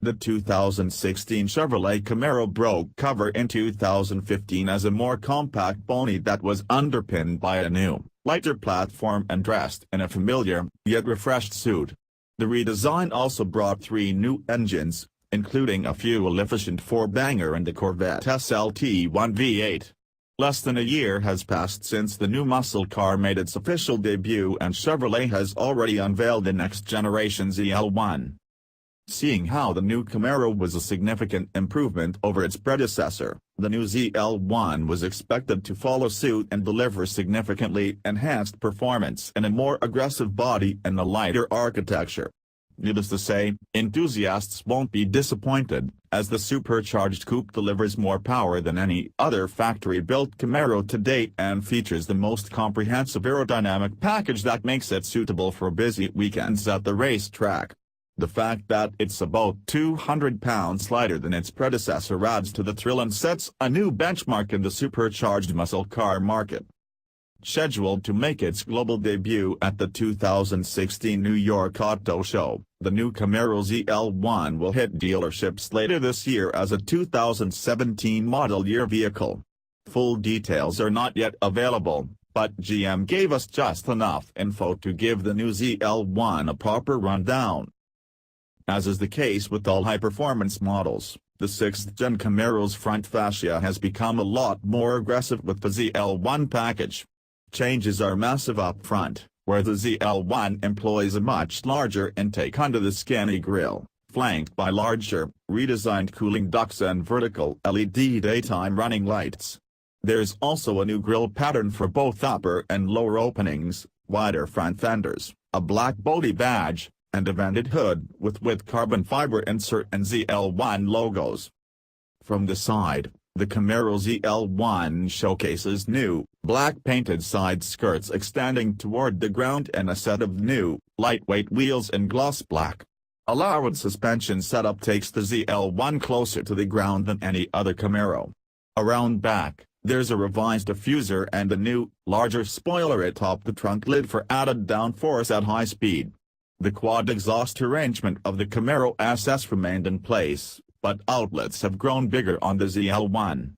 The 2016 Chevrolet Camaro broke cover in 2015 as a more compact body that was underpinned by a new, lighter platform and dressed in a familiar, yet refreshed suit. The redesign also brought 3 new engines, including a fuel-efficient 4-banger and the Corvette SLT1 V8. Less than a year has passed since the new muscle car made its official debut, and Chevrolet has already unveiled the next-generation ZL1. Seeing how the new Camaro was a significant improvement over its predecessor, the new ZL1 was expected to follow suit and deliver significantly enhanced performance in a more aggressive body and a lighter architecture. Needless to say, enthusiasts won't be disappointed, as the supercharged coupe delivers more power than any other factory-built Camaro to date and features the most comprehensive aerodynamic package that makes it suitable for busy weekends at the racetrack. The fact that it's about 200 pounds lighter than its predecessor adds to the thrill and sets a new benchmark in the supercharged muscle car market. Scheduled to make its global debut at the 2016 New York Auto Show, the new Camaro ZL1 will hit dealerships later this year as a 2017 model year vehicle. Full details are not yet available, but GM gave us just enough info to give the new ZL1 a proper rundown. As is the case with all high-performance models, the 6th-gen Camaro's front fascia has become a lot more aggressive with the ZL1 package. Changes are massive up front, where the ZL1 employs a much larger intake under the skinny grille, flanked by larger, redesigned cooling ducts and vertical LED daytime running lights. There's also a new grille pattern for both upper and lower openings, wider front fenders, a black body badge, and a vented hood with carbon fiber insert and ZL1 logos. From the side, the Camaro ZL1 showcases new, black-painted side skirts extending toward the ground and a set of new, lightweight wheels in gloss black. A lowered suspension setup takes the ZL1 closer to the ground than any other Camaro. Around back, there's a revised diffuser and a new, larger spoiler atop the trunk lid for added downforce at high speed. The quad exhaust arrangement of the Camaro SS remained in place, but outlets have grown bigger on the ZL1.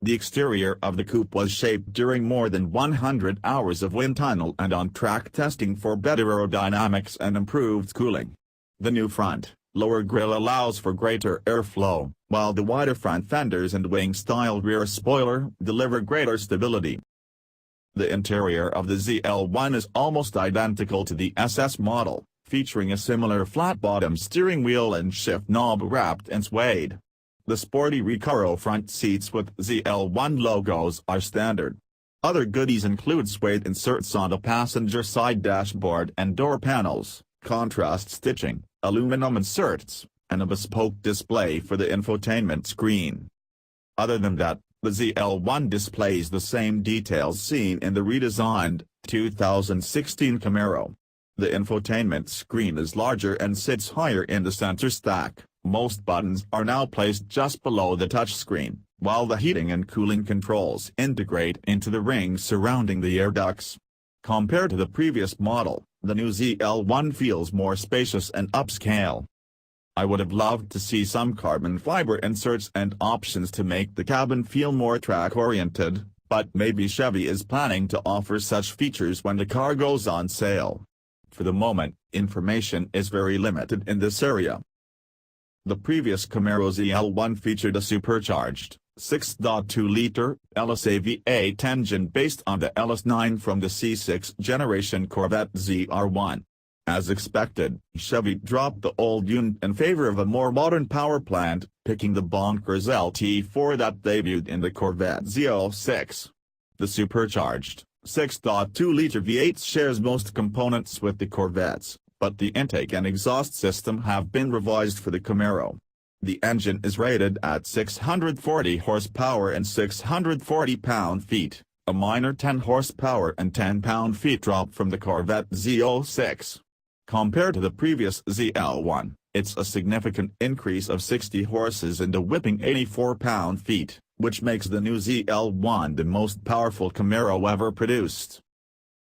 The exterior of the coupe was shaped during more than 100 hours of wind tunnel and on-track testing for better aerodynamics and improved cooling. The new front, lower grille allows for greater airflow, while the wider front fenders and wing-style rear spoiler deliver greater stability. The interior of the ZL1 is almost identical to the SS model, featuring a similar flat-bottom steering wheel and shift knob wrapped in suede. The sporty Recaro front seats with ZL1 logos are standard. Other goodies include suede inserts on the passenger side dashboard and door panels, contrast stitching, aluminum inserts, and a bespoke display for the infotainment screen. Other than that, the ZL1 displays the same details seen in the redesigned 2016 Camaro. The infotainment screen is larger and sits higher in the center stack. Most buttons are now placed just below the touchscreen, while the heating and cooling controls integrate into the rings surrounding the air ducts. Compared to the previous model, the new ZL1 feels more spacious and upscale. I would have loved to see some carbon fiber inserts and options to make the cabin feel more track-oriented, but maybe Chevy is planning to offer such features when the car goes on sale. For the moment, information is very limited in this area. The previous Camaro ZL1 featured a supercharged, 6.2-liter, LSA V8 engine based on the LS9 from the C6 generation Corvette ZR1. As expected, Chevy dropped the old unit in favor of a more modern power plant, picking the bonkers LT4 that debuted in the Corvette ZL6. The supercharged, 6.2-liter V8 shares most components with the Corvettes, but the intake and exhaust system have been revised for the Camaro. The engine is rated at 640 horsepower and 640 pound-feet, a minor 10 horsepower and 10 pound-feet drop from the Corvette ZL6. Compared to the previous ZL1, it's a significant increase of 60 horses and a whipping 84 pound-feet, which makes the new ZL1 the most powerful Camaro ever produced.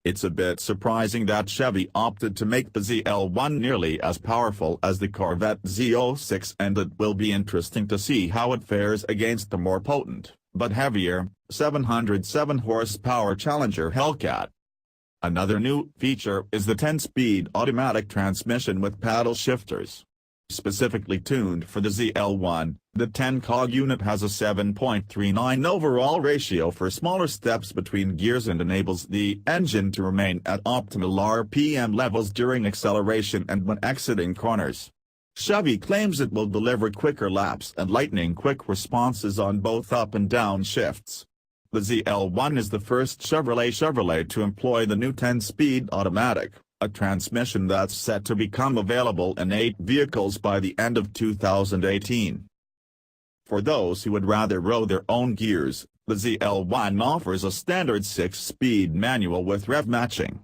It's a bit surprising that Chevy opted to make the ZL1 nearly as powerful as the Corvette Z06, and it will be interesting to see how it fares against the more potent, but heavier, 707 horsepower Challenger Hellcat. Another new feature is the 10-speed automatic transmission with paddle shifters. Specifically tuned for the ZL1, the 10-cog unit has a 7.39 overall ratio for smaller steps between gears and enables the engine to remain at optimal RPM levels during acceleration and when exiting corners. Chevy claims it will deliver quicker laps and lightning-quick responses on both up and down shifts. The ZL1 is the first Chevrolet to employ the new 10-speed automatic, a transmission that's set to become available in 8 vehicles by the end of 2018. For those who would rather row their own gears, the ZL1 offers a standard 6-speed manual with rev matching.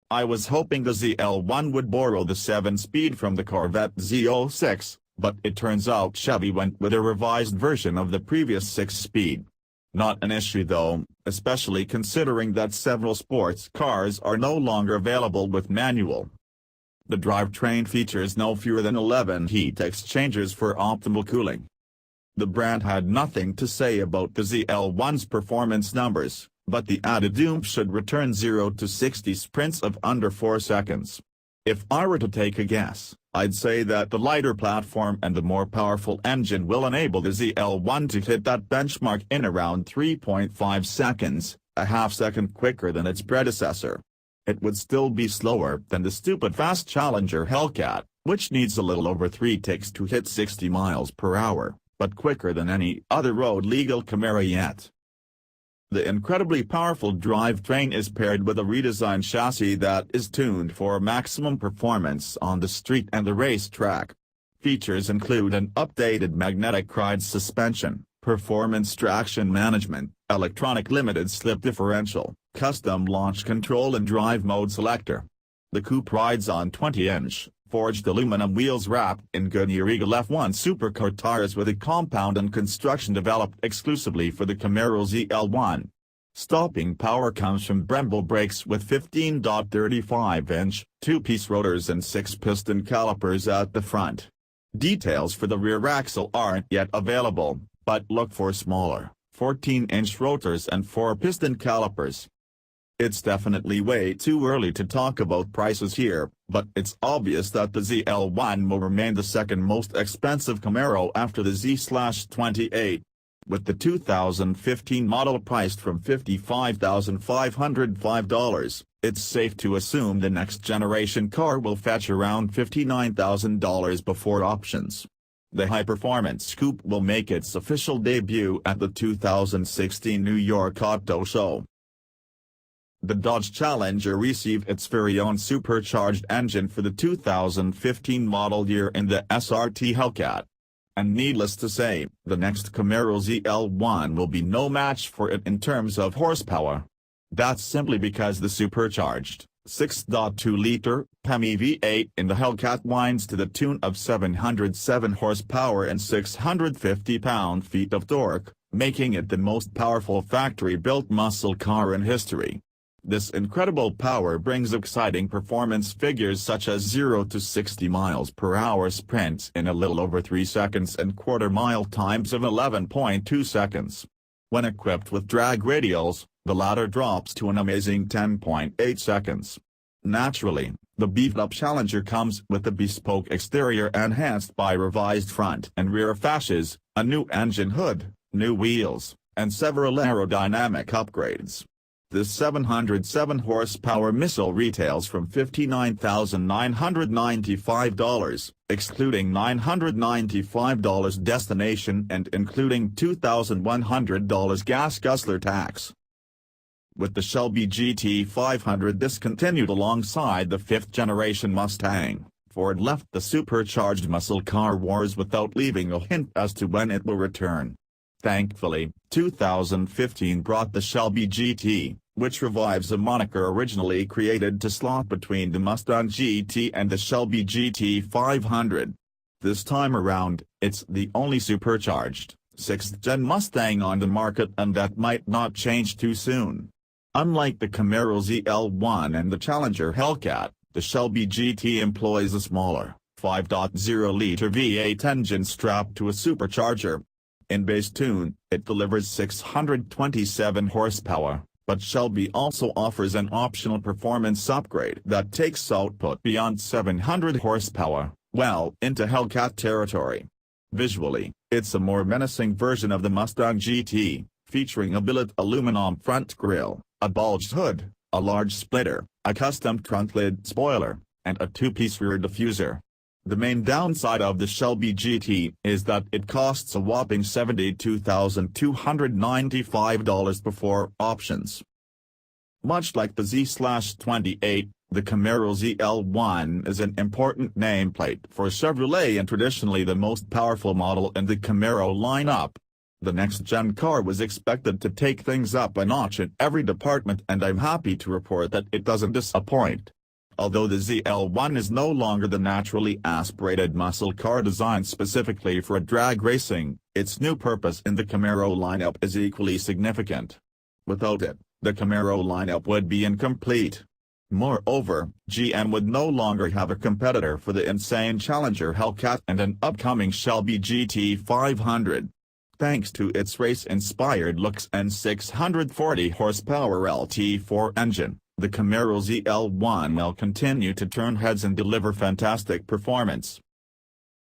I was hoping the ZL1 would borrow the 7-speed from the Corvette Z06, but it turns out Chevy went with a revised version of the previous 6-speed. Not an issue though, especially considering that several sports cars are no longer available with manual. The drivetrain features no fewer than 11 heat exchangers for optimal cooling. The brand had nothing to say about the ZL1's performance numbers, but the added oomph should return 0 to 60 sprints of under 4 seconds. If I were to take a guess, I'd say that the lighter platform and the more powerful engine will enable the ZL1 to hit that benchmark in around 3.5 seconds, a half-second quicker than its predecessor. It would still be slower than the stupid fast Challenger Hellcat, which needs a little over 3 ticks to hit 60 miles per hour, but quicker than any other road-legal Camaro yet. The incredibly powerful drivetrain is paired with a redesigned chassis that is tuned for maximum performance on the street and the racetrack. Features include an updated magnetic ride suspension, performance traction management, electronic limited slip differential, custom launch control and drive mode selector. The coupe rides on 20-inch, forged aluminum wheels wrapped in Goodyear Eagle F1 supercar tires with a compound and construction developed exclusively for the Camaro ZL1. Stopping power comes from Brembo brakes with 15.35-inch, 2-piece rotors and 6-piston calipers at the front. Details for the rear axle aren't yet available, but look for smaller, 14-inch rotors and 4-piston calipers. It's definitely way too early to talk about prices here, but it's obvious that the ZL1 will remain the second most expensive Camaro after the Z/28. With the 2015 model priced from $55,505, it's safe to assume the next generation car will fetch around $59,000 before options. The high-performance coupe will make its official debut at the 2016 New York Auto Show. The Dodge Challenger received its very own supercharged engine for the 2015 model year in the SRT Hellcat. And needless to say, the next Camaro ZL1 will be no match for it in terms of horsepower. That's simply because the supercharged, 6.2-liter, PEMI V8 in the Hellcat whines to the tune of 707 horsepower and 650 pound-feet of torque, making it the most powerful factory-built muscle car in history. This incredible power brings exciting performance figures such as 0 to 60 miles per hour sprints in a little over 3 seconds and quarter-mile times of 11.2 seconds. When equipped with drag radials, the latter drops to an amazing 10.8 seconds. Naturally, the beefed-up Challenger comes with a bespoke exterior enhanced by revised front and rear fascias, a new engine hood, new wheels, and several aerodynamic upgrades. This 707 horsepower missile retails from $59,995, excluding $995 destination and including $2,100 gas guzzler tax. With the Shelby GT500 discontinued alongside the 5th-generation Mustang, Ford left the supercharged muscle car wars without leaving a hint as to when it will return. Thankfully, 2015 brought the Shelby GT, which revives a moniker originally created to slot between the Mustang GT and the Shelby GT500. This time around, it's the only supercharged, 6th-gen Mustang on the market, and that might not change too soon. Unlike the Camaro ZL1 and the Challenger Hellcat, the Shelby GT employs a smaller, 5.0-liter V8 engine strapped to a supercharger. In base tune, it delivers 627 horsepower, but Shelby also offers an optional performance upgrade that takes output beyond 700 horsepower, well into Hellcat territory. Visually, it's a more menacing version of the Mustang GT, featuring a billet aluminum front grille, a bulged hood, a large splitter, a custom trunk lid spoiler, and a two-piece rear diffuser. The main downside of the Shelby GT is that it costs a whopping $72,295 before options. Much like the Z/28, the Camaro ZL1 is an important nameplate for Chevrolet and traditionally the most powerful model in the Camaro lineup. The next-gen car was expected to take things up a notch in every department, and I'm happy to report that it doesn't disappoint. Although the ZL1 is no longer the naturally aspirated muscle car designed specifically for drag racing, its new purpose in the Camaro lineup is equally significant. Without it, the Camaro lineup would be incomplete. Moreover, GM would no longer have a competitor for the insane Challenger Hellcat and an upcoming Shelby GT 500. Thanks to its race-inspired looks and 640 horsepower LT4 engine, the Camaro ZL1 will continue to turn heads and deliver fantastic performance.